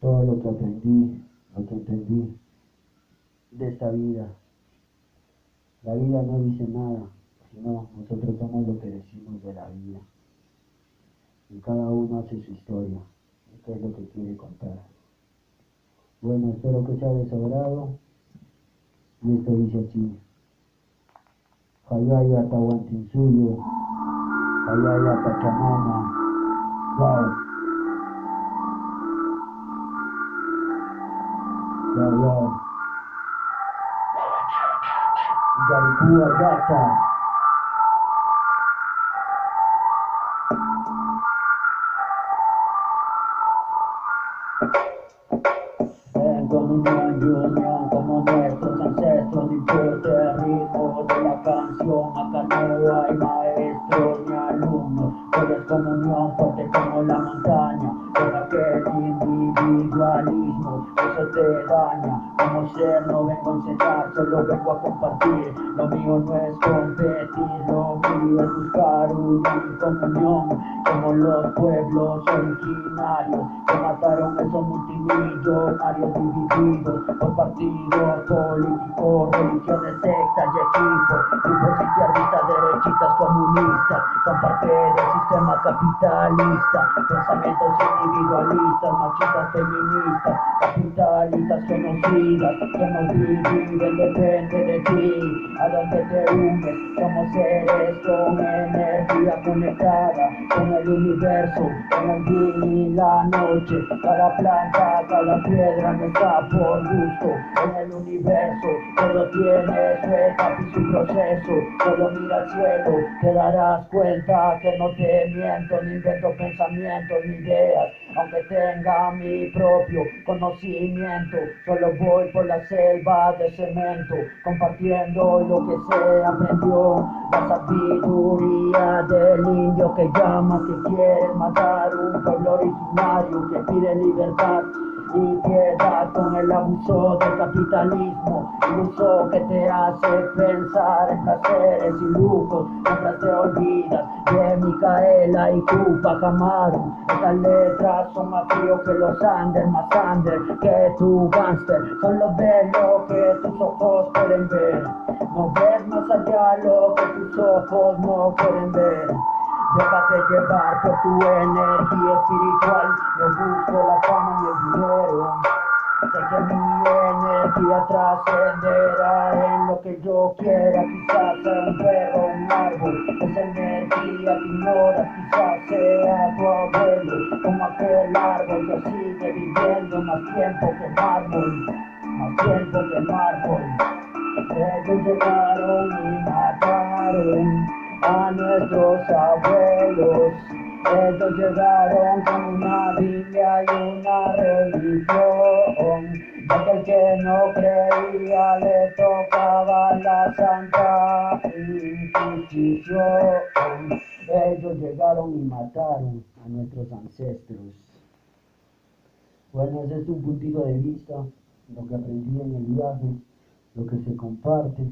todo lo que aprendí, lo que entendí de esta vida. La vida no dice nada, sino nosotros somos lo que decimos de la vida. Y cada uno hace su historia, y qué es lo que quiere contar. Bueno, espero que sea de su agrado, y esto dice así. Hayaya Tawantinsuyo, Hayaya Pachamama, Yao, Yao, Yao, Yarikua Yata. En comunión y unión como nuestros ancestros, no importa el ritmo de la canción, acá no hay maestros ni alumnos, todo es comunión fuerte como la montaña, deja que el individualismo eso te daña, como ser no vengo a enseñar, solo vengo a compartir, lo mío no es competir, lo mío es buscar una comunión, como los pueblos originarios que mataron esos multimillonarios divididos por partidos políticos, religiones, sectas y equipos, grupos izquierdistas, derechistas, comunistas, son parte del sistema capitalista, pensamientos individualistas, machistas, feministas, capitalistas, genocidas, que nos dividen, depende de ti, a dónde te unes, somos seres con energía conectada, con el universo, con el día y la noche, cada planta, cada piedra no está por gusto, en el universo todo tiene su etapa y su proceso, solo mira al cielo, te darás cuenta que no te miento, ni invento pensamientos ni ideas, aunque tenga mi propio conocimiento, solo voy por la selva de cemento, compartiendo lo que se aprendió, la sabiduría del indio que llama, que quiere matar un pueblo originario, que pide libertad y piedad con el abuso del capitalismo, el uso que te hace pensar en placeres y lujos, mientras te olvidas de Micaela y Tupac Amaru. Estas letras son más fríos que los Andes, más Andes que tu gánster, solo ves lo que tus ojos pueden ver, no ves más allá lo que tus ojos no pueden ver. Déjate llevar por tu energía espiritual, no busco la fama ni el dinero. Sé que mi energía trascenderá en lo que yo quiera, quizás sea un perro, un árbol, esa energía que ignoras, quizás sea tu abuelo, como aquel árbol que sigue viviendo más tiempo que mármol, más tiempo que mármol. Ellos llegaron y mataron a nuestros abuelos. Ellos llegaron con una Biblia y una religión. Aquel que no creía le tocaba la Santa Inquisición. Ellos llegaron y mataron a nuestros ancestros. Bueno, ese es un puntito de vista, lo que aprendí en el viaje, lo que se comparte.